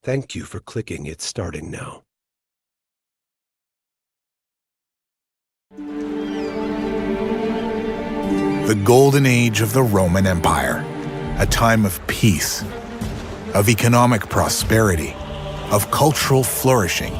Thank you for clicking It's Starting Now. The golden age of the Roman Empire, a time of peace, of economic prosperity, of cultural flourishing.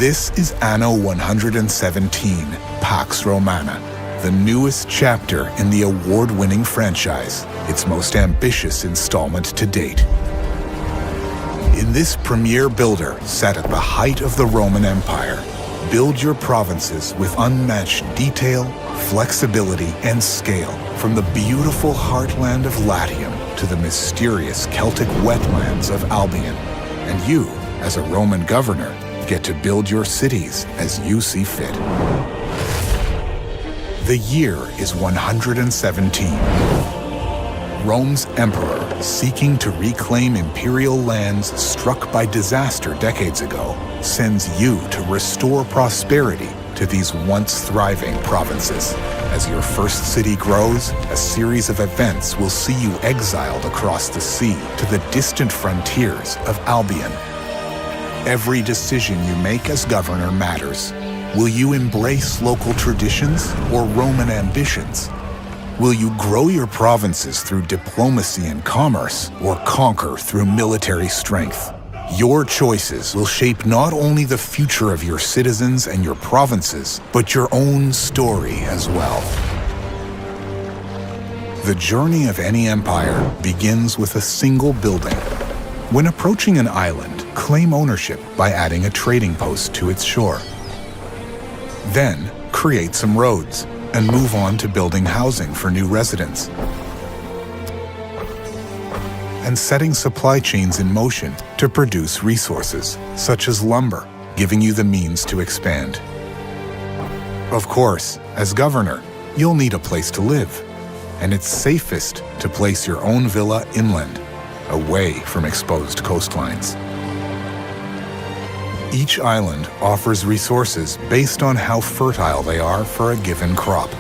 This is Anno 117, Pax Romana, the newest chapter in the award-winning franchise, its most ambitious installment to date. In this premier builder set at the height of the Roman Empire, build your provinces with unmatched detail, flexibility, and scale, from the beautiful heartland of Latium to the mysterious Celtic wetlands of Albion. And you, as a Roman governor, get to build your cities as you see fit. The year is 117. Rome's emperor, seeking to reclaim imperial lands struck by disaster decades ago, sends you to restore prosperity to these once thriving provinces. As your first city grows, a series of events will see you exiled across the sea to the distant frontiers of Albion. Every decision you make as governor matters. Will you embrace local traditions or Roman ambitions? Will you grow your provinces through diplomacy and commerce, or conquer through military strength? Your choices will shape not only the future of your citizens and your provinces, but your own story as well. The journey of any empire begins with a single building. When approaching an island, claim ownership by adding a trading post to its shore. Then, create some roads and move on to building housing for new residents. And setting supply chains in motion to produce resources, such as lumber, giving you the means to expand. Of course, as governor, you'll need a place to live, and it's safest to place your own villa inland, away from exposed coastlines. Each island offers resources based on how fertile they are for a given crop.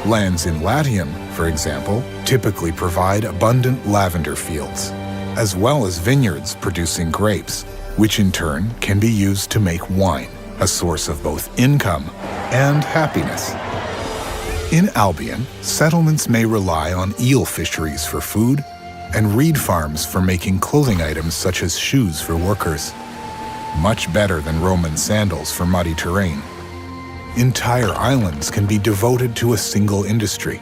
Lands in Latium, for example, typically provide abundant lavender fields, as well as vineyards producing grapes, which in turn can be used to make wine, a source of both income and happiness. In Albion, settlements may rely on eel fisheries for food and reed farms for making clothing items such as shoes for workers. Much better than Roman sandals for muddy terrain. Entire islands can be devoted to a single industry.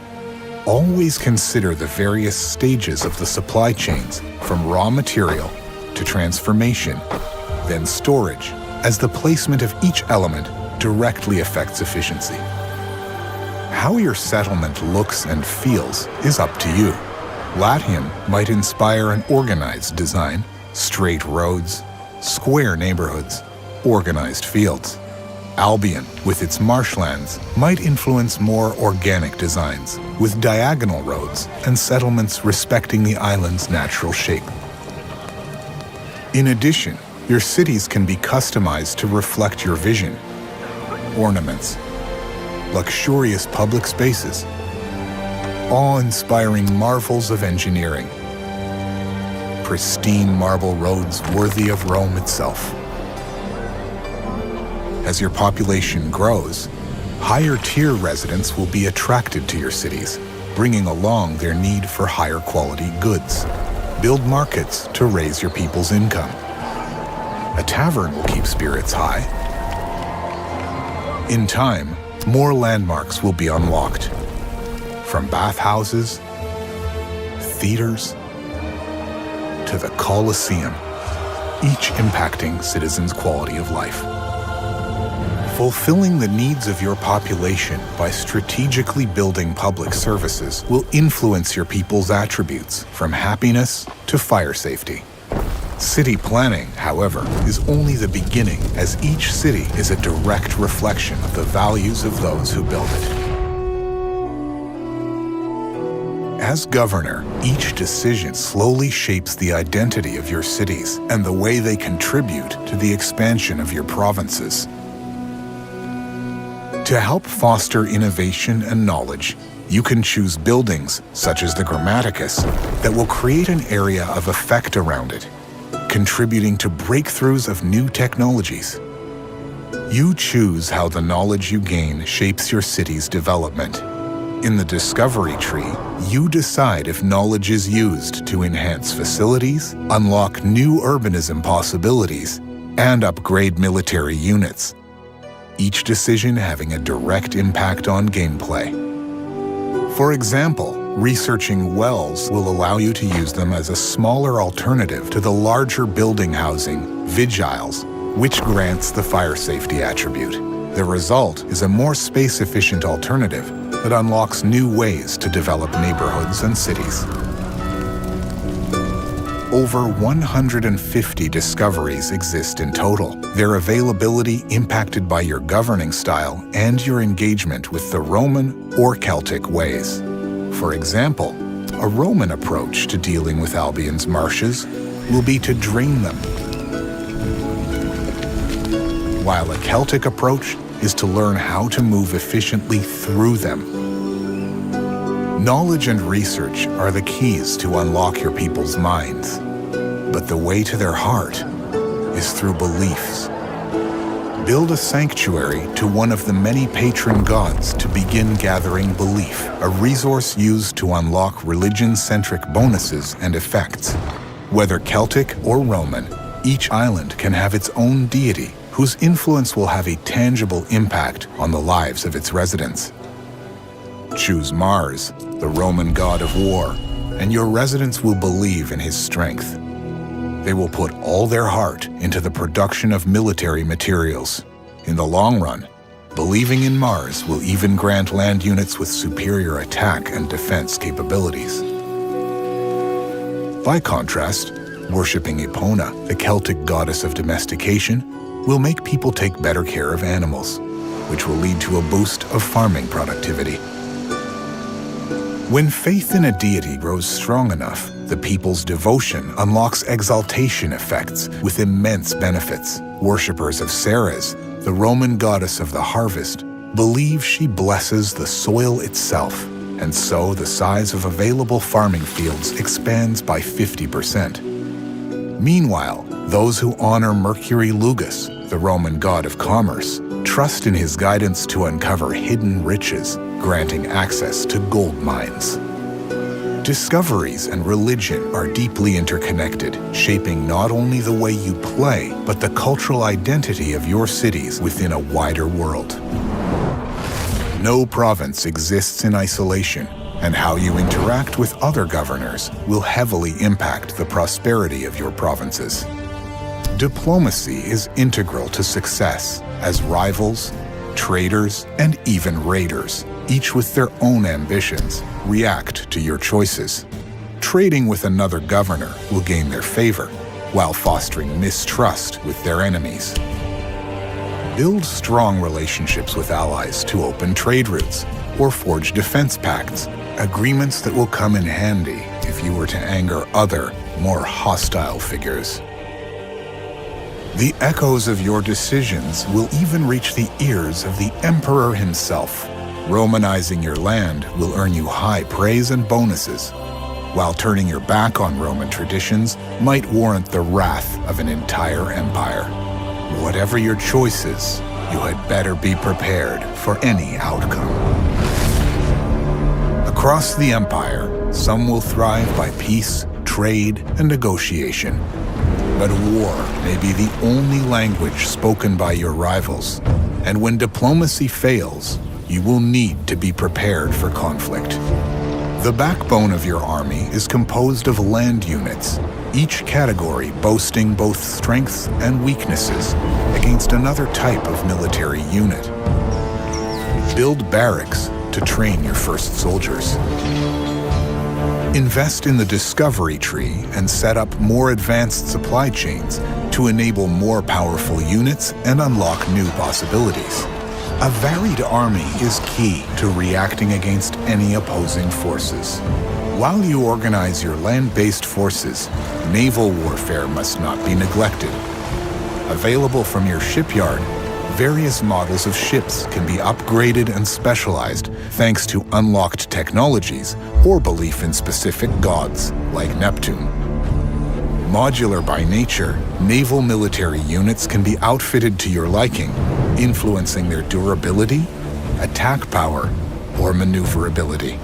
Always consider the various stages of the supply chains, from raw material to transformation, then storage, as the placement of each element directly affects efficiency. How your settlement looks and feels is up to you. Latium might inspire an organized design, straight roads, square neighborhoods, organized fields. Albion, with its marshlands, might influence more organic designs, with diagonal roads and settlements respecting the island's natural shape. In addition, your cities can be customized to reflect your vision. Ornaments, luxurious public spaces, awe-inspiring marvels of engineering, pristine marble roads worthy of Rome itself. As your population grows, higher-tier residents will be attracted to your cities, bringing along their need for higher-quality goods. Build markets to raise your people's income. A tavern will keep spirits high. In time, more landmarks will be unlocked, from bathhouses, theaters, to the Colosseum, each impacting citizens' quality of life. Fulfilling the needs of your population by strategically building public services will influence your people's attributes, from happiness to fire safety. City planning, however, is only the beginning, as each city is a direct reflection of the values of those who build it. As governor, each decision slowly shapes the identity of your cities and the way they contribute to the expansion of your provinces. To help foster innovation and knowledge, you can choose buildings, such as the Grammaticus, that will create an area of effect around it. contributing to breakthroughs of new technologies. You choose how the knowledge you gain shapes your city's development. In the discovery tree, you decide if knowledge is used to enhance facilities, unlock new urbanism possibilities, and upgrade military units, each decision having a direct impact on gameplay. For example, researching wells will allow you to use them as a smaller alternative to the larger building housing, vigiles, which grants the fire safety attribute. The result is a more space-efficient alternative that unlocks new ways to develop neighborhoods and cities. Over 150 discoveries exist in total, their availability impacted by your governing style and your engagement with the Roman or Celtic ways. For example, a Roman approach to dealing with Albion's marshes will be to drain them, while a Celtic approach is to learn how to move efficiently through them. Knowledge and research are the keys to unlock your people's minds, but the way to their heart is through beliefs. Build a sanctuary to one of the many patron gods to begin gathering belief, a resource used to unlock religion-centric bonuses and effects. Whether Celtic or Roman, each island can have its own deity whose influence will have a tangible impact on the lives of its residents. Choose Mars, the Roman god of war, and your residents will believe in his strength. They will put all their heart into the production of military materials. In the long run, believing in Mars will even grant land units with superior attack and defense capabilities. By contrast, worshipping Epona, the Celtic goddess of domestication, will make people take better care of animals, which will lead to a boost of farming productivity. When faith in a deity grows strong enough, the people's devotion unlocks exaltation effects with immense benefits. Worshippers of Ceres, the Roman goddess of the harvest, believe she blesses the soil itself, and so the size of available farming fields expands by 50%. Meanwhile, those who honor Mercury Lugus, the Roman god of commerce, trust in his guidance to uncover hidden riches, granting access to gold mines. Discoveries and religion are deeply interconnected, shaping not only the way you play, but the cultural identity of your cities within a wider world. No province exists in isolation, and how you interact with other governors will heavily impact the prosperity of your provinces. Diplomacy is integral to success, as rivals, traders, and even raiders, each with their own ambitions, react to your choices. Trading with another governor will gain their favor, while fostering mistrust with their enemies. Build strong relationships with allies to open trade routes, or forge defense pacts, agreements that will come in handy if you were to anger other, more hostile figures. The echoes of your decisions will even reach the ears of the emperor himself. Romanizing your land will earn you high praise and bonuses, while turning your back on Roman traditions might warrant the wrath of an entire empire. Whatever your choices, you had better be prepared for any outcome. Across the empire, some will thrive by peace, trade, and negotiation. But war may be the only language spoken by your rivals, and when diplomacy fails, you will need to be prepared for conflict. The backbone of your army is composed of land units, each category boasting both strengths and weaknesses against another type of military unit. Build barracks to train your first soldiers. Invest in the discovery tree and set up more advanced supply chains to enable more powerful units and unlock new possibilities. A varied army is key to reacting against any opposing forces. While you organize your land-based forces, naval warfare must not be neglected. Available from your shipyard, various models of ships can be upgraded and specialized thanks to unlocked technologies or belief in specific gods like Neptune. Modular by nature, naval military units can be outfitted to your liking, influencing their durability, attack power, or maneuverability.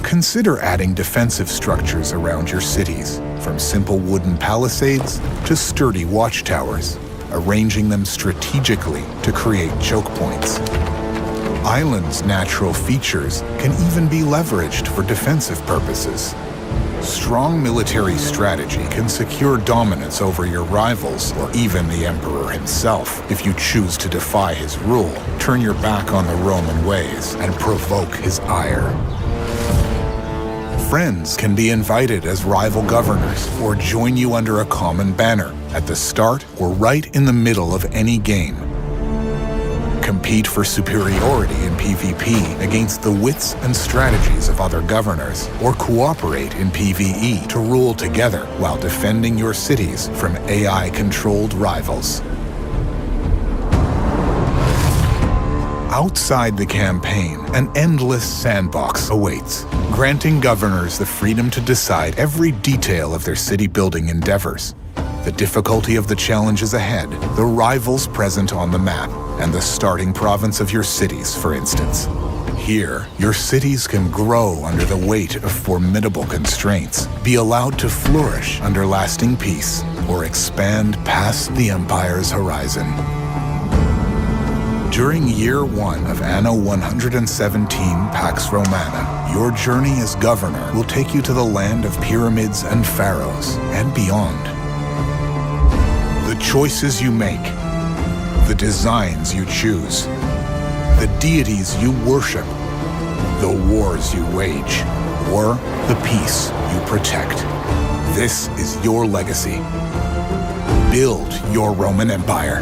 Consider adding defensive structures around your cities, from simple wooden palisades to sturdy watchtowers, arranging them strategically to create choke points. Islands' natural features can even be leveraged for defensive purposes. Strong military strategy can secure dominance over your rivals or even the emperor himself if you choose to defy his rule, turn your back on the Roman ways, and provoke his ire. Friends can be invited as rival governors or join you under a common banner at the start or right in the middle of any game. Compete for superiority in PvP against the wits and strategies of other governors, or cooperate in PvE to rule together while defending your cities from AI-controlled rivals. Outside the campaign, an endless sandbox awaits, granting governors the freedom to decide every detail of their city-building endeavors. The difficulty of the challenges ahead, the rivals present on the map, and the starting province of your cities, for instance. Here, your cities can grow under the weight of formidable constraints, be allowed to flourish under lasting peace, or expand past the empire's horizon. During year 1 of Anno 117 Pax Romana, your journey as governor will take you to the land of pyramids and pharaohs, and beyond. The choices you make, the designs you choose, the deities you worship, the wars you wage, or the peace you protect. This is your legacy. Build your Roman Empire.